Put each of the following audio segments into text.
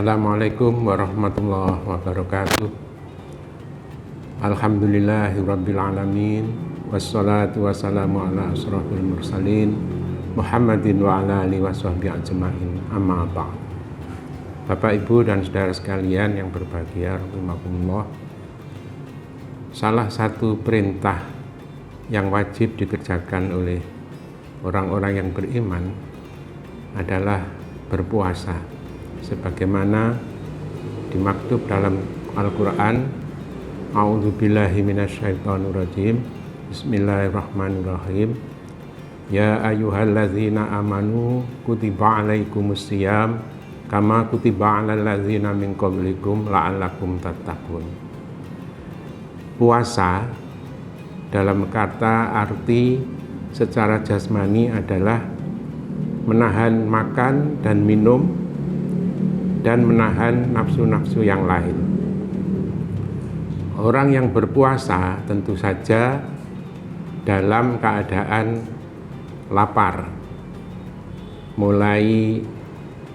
Assalamualaikum warahmatullahi wabarakatuh. Alhamdulillahirabbil alamin wassalatu wassalamu ala asrofil mursalin Muhammadin wa ala alihi washabbihi ajmain. Amma ba'd. Bapak, Ibu dan saudara sekalian yang berbahagia, rahimakumullah. Salah satu perintah yang wajib dikerjakan oleh orang-orang yang beriman adalah berpuasa, sebagaimana dimaktub dalam Al-Quran. A'udzubillahi minasyaitonirrajim. Bismillahirrahmanirrahim. Ya ayyuhalladzina amanu kutiba alaikumusiyam kama kutiba alal ladzina min qablikum la'allakum tattaqun. Puasa dalam kata arti secara jasmani adalah menahan makan dan minum dan menahan nafsu-nafsu yang lain. Orang yang berpuasa tentu saja dalam keadaan lapar, mulai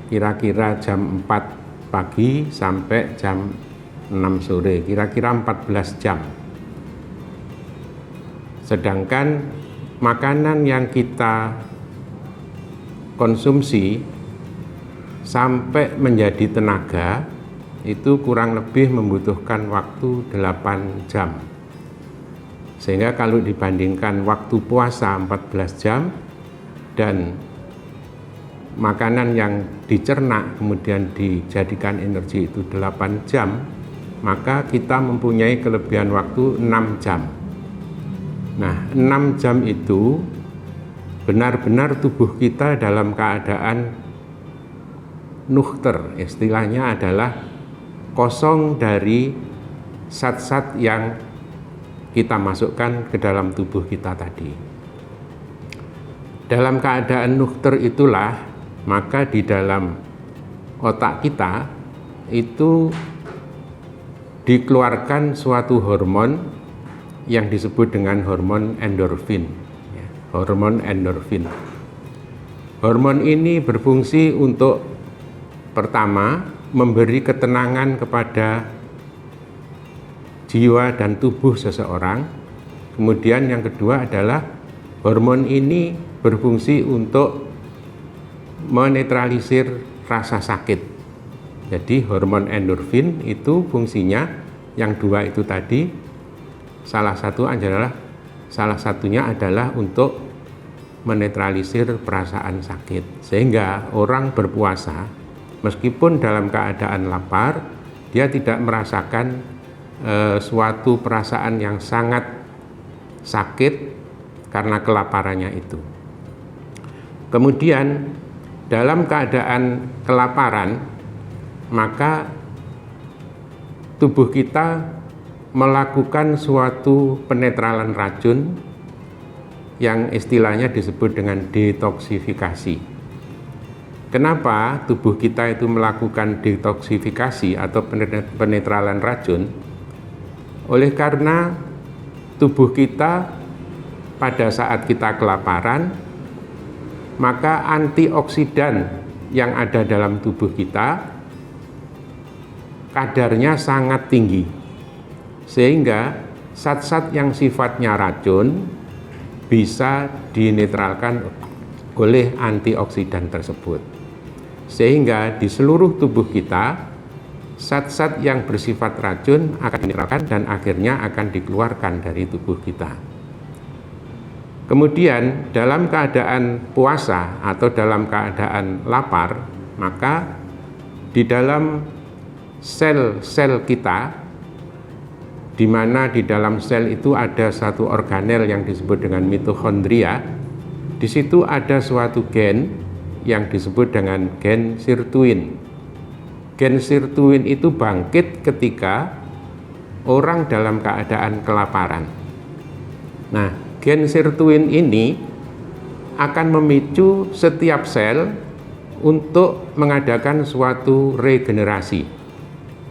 kira-kira jam 4 pagi sampai jam 6 sore, kira-kira 14 jam. Sedangkan makanan yang kita konsumsi sampai menjadi tenaga itu kurang lebih membutuhkan waktu 8 jam. Sehingga kalau dibandingkan waktu puasa 14 jam dan makanan yang dicerna kemudian dijadikan energi itu 8 jam, maka kita mempunyai kelebihan waktu 6 jam. Nah, 6 jam itu benar-benar tubuh kita dalam keadaan nukhter, istilahnya adalah kosong dari zat-zat yang kita masukkan ke dalam tubuh kita tadi. Dalam keadaan nukhter itulah maka di dalam otak kita itu dikeluarkan suatu hormon yang disebut dengan hormon endorfin. Hormon endorfin. Hormon ini berfungsi untuk pertama memberi ketenangan kepada jiwa dan tubuh seseorang. Kemudian yang kedua adalah hormon ini berfungsi untuk menetralisir rasa sakit. Jadi hormon endorfin itu fungsinya yang dua itu tadi, salah satunya adalah untuk menetralisir perasaan sakit. Sehingga orang berpuasa meskipun dalam keadaan lapar, dia tidak merasakan suatu perasaan yang sangat sakit karena kelaparannya itu. Kemudian dalam keadaan kelaparan, maka tubuh kita melakukan suatu penetralan racun yang istilahnya disebut dengan detoksifikasi. Kenapa tubuh kita itu melakukan detoksifikasi atau penetralan racun? Oleh karena tubuh kita pada saat kita kelaparan, maka antioksidan yang ada dalam tubuh kita kadarnya sangat tinggi, sehingga zat-zat yang sifatnya racun bisa dinetralkan oleh antioksidan tersebut. Sehingga di seluruh tubuh kita zat-zat yang bersifat racun akan dinetralkan dan akhirnya akan dikeluarkan dari tubuh kita. Kemudian dalam keadaan puasa atau dalam keadaan lapar, maka di dalam sel-sel kita, di mana di dalam sel itu ada satu organel yang disebut dengan mitokondria. Di situ ada suatu gen yang disebut dengan gen sirtuin. Gen sirtuin itu bangkit ketika orang dalam keadaan kelaparan. Nah, gen sirtuin ini akan memicu setiap sel untuk mengadakan suatu regenerasi.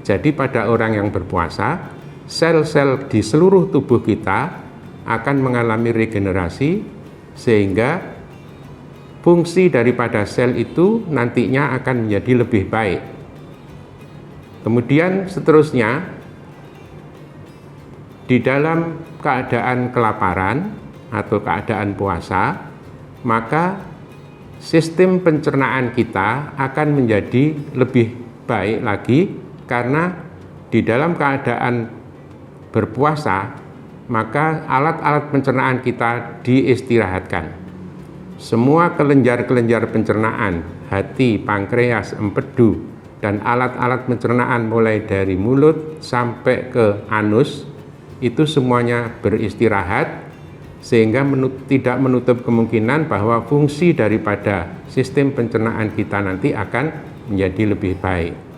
Jadi pada orang yang berpuasa, sel-sel di seluruh tubuh kita akan mengalami regenerasi, sehingga fungsi daripada sel itu nantinya akan menjadi lebih baik. Kemudian seterusnya, di dalam keadaan kelaparan atau keadaan puasa, maka sistem pencernaan kita akan menjadi lebih baik lagi, karena di dalam keadaan berpuasa maka alat-alat pencernaan kita diistirahatkan. Semua kelenjar-kelenjar pencernaan, hati, pankreas, empedu, dan alat-alat pencernaan mulai dari mulut sampai ke anus, itu semuanya beristirahat, sehingga tidak menutup kemungkinan bahwa fungsi daripada sistem pencernaan kita nanti akan menjadi lebih baik.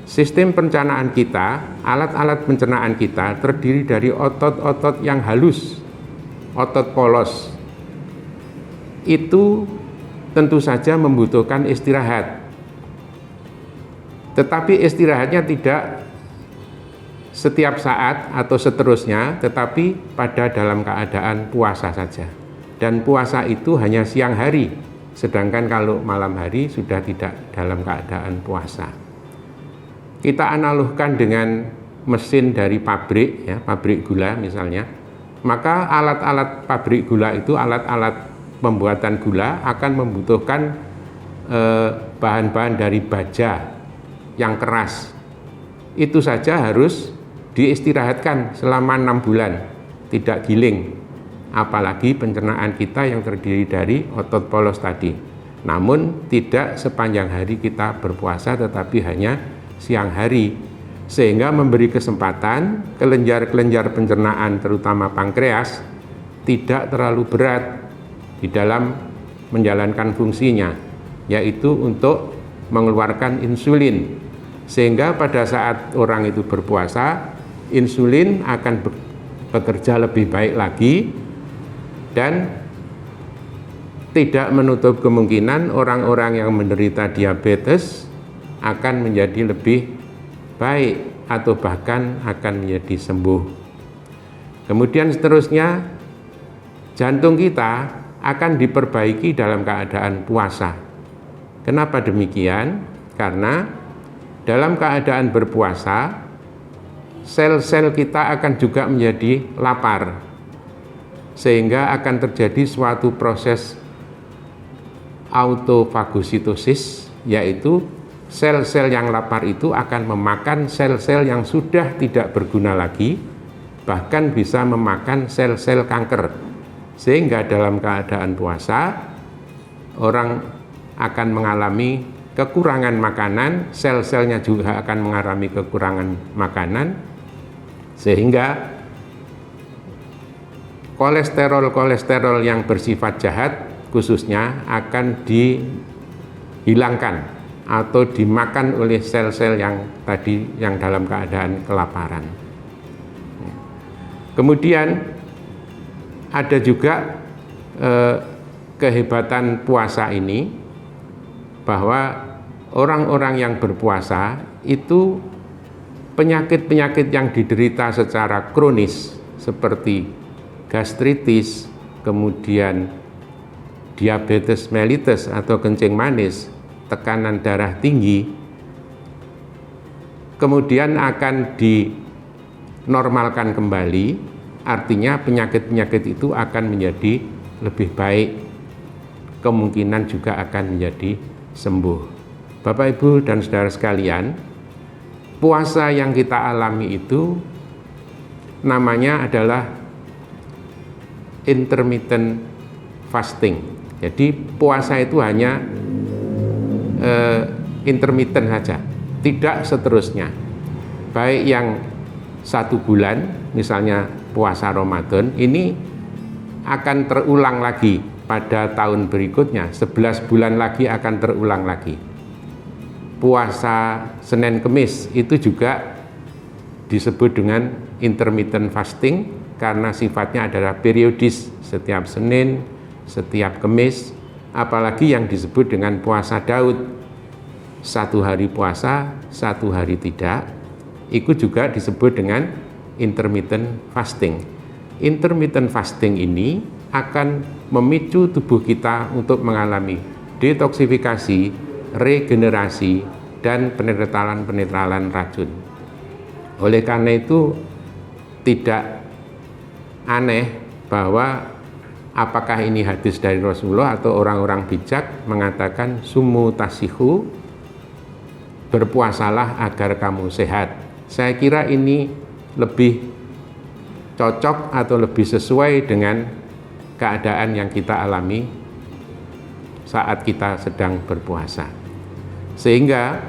Sistem pencernaan kita, alat-alat pencernaan kita terdiri dari otot-otot yang halus, otot polos. Itu tentu saja membutuhkan istirahat. Tetapi istirahatnya tidak setiap saat atau seterusnya, tetapi pada dalam keadaan puasa saja. Dan puasa itu hanya siang hari, sedangkan kalau malam hari sudah tidak dalam keadaan puasa. Kita analogkan dengan mesin dari pabrik, ya, pabrik gula misalnya. Maka alat-alat pabrik gula itu, alat-alat pembuatan gula akan membutuhkan bahan-bahan dari baja yang keras. Itu saja harus diistirahatkan selama 6 bulan, tidak giling. Apalagi pencernaan kita yang terdiri dari otot polos tadi. Namun tidak sepanjang hari kita berpuasa, tetapi hanya siang hari, sehingga memberi kesempatan kelenjar-kelenjar pencernaan terutama pankreas tidak terlalu berat di dalam menjalankan fungsinya, yaitu untuk mengeluarkan insulin, sehingga pada saat orang itu berpuasa, insulin akan bekerja lebih baik lagi, dan tidak menutup kemungkinan orang-orang yang menderita diabetes akan menjadi lebih baik atau bahkan akan menjadi sembuh. Kemudian seterusnya, jantung kita akan diperbaiki dalam keadaan puasa. Kenapa demikian? Karena dalam keadaan berpuasa, sel-sel kita akan juga menjadi lapar, sehingga akan terjadi suatu proses autofagositosis, yaitu sel-sel yang lapar itu akan memakan sel-sel yang sudah tidak berguna lagi, bahkan bisa memakan sel-sel kanker. Sehingga dalam keadaan puasa, orang akan mengalami kekurangan makanan, sel-selnya juga akan mengalami kekurangan makanan, sehingga kolesterol-kolesterol yang bersifat jahat khususnya akan dihilangkan atau dimakan oleh sel-sel yang tadi yang dalam keadaan kelaparan. Kemudian ada juga kehebatan puasa ini, bahwa orang-orang yang berpuasa itu penyakit-penyakit yang diderita secara kronis seperti gastritis, kemudian diabetes mellitus atau kencing manis, tekanan darah tinggi, kemudian akan dinormalkan kembali. Artinya penyakit-penyakit itu akan menjadi lebih baik, kemungkinan juga akan menjadi sembuh. Bapak, Ibu, dan saudara sekalian, puasa yang kita alami itu namanya adalah intermittent fasting. Jadi puasa itu hanya intermittent saja, tidak seterusnya. Baik yang 1 bulan, misalnya puasa Ramadan, ini akan terulang lagi pada tahun berikutnya, 11 bulan lagi akan terulang lagi. Puasa Senin Kemis itu juga disebut dengan intermittent fasting karena sifatnya adalah periodis, setiap Senin, setiap Kemis. Apalagi yang disebut dengan puasa Daud, 1 hari puasa, 1 hari tidak, itu juga disebut dengan intermittent fasting. Intermittent fasting ini akan memicu tubuh kita untuk mengalami detoksifikasi, regenerasi, dan penetralan racun. Oleh karena itu tidak aneh bahwa apakah ini hadis dari Rasulullah atau orang-orang bijak mengatakan sumu tasihu, berpuasalah agar kamu sehat. Saya kira ini lebih cocok atau lebih sesuai dengan keadaan yang kita alami saat kita sedang berpuasa. Sehingga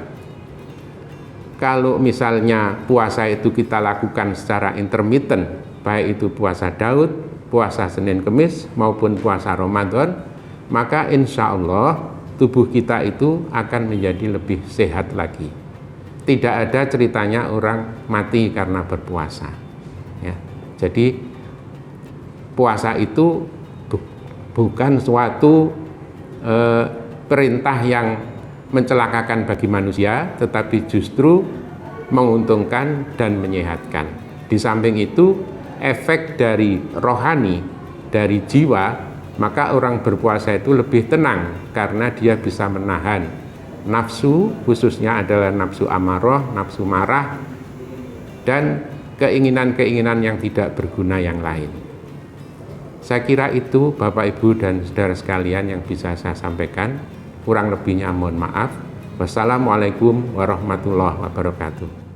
kalau misalnya puasa itu kita lakukan secara intermittent, baik itu puasa Daud, puasa Senin Kemis maupun puasa Ramadan, maka insya Allah tubuh kita itu akan menjadi lebih sehat lagi. Tidak ada ceritanya orang mati karena berpuasa. Ya. Jadi puasa itu bukan suatu perintah yang mencelakakan bagi manusia, tetapi justru menguntungkan dan menyehatkan. Di samping itu, efek dari rohani, dari jiwa, maka orang berpuasa itu lebih tenang karena dia bisa menahan nafsu, khususnya adalah nafsu amarah, nafsu marah, dan keinginan-keinginan yang tidak berguna yang lain. Saya kira itu Bapak Ibu dan saudara sekalian yang bisa saya sampaikan. Kurang lebihnya mohon maaf. Wassalamualaikum warahmatullahi wabarakatuh.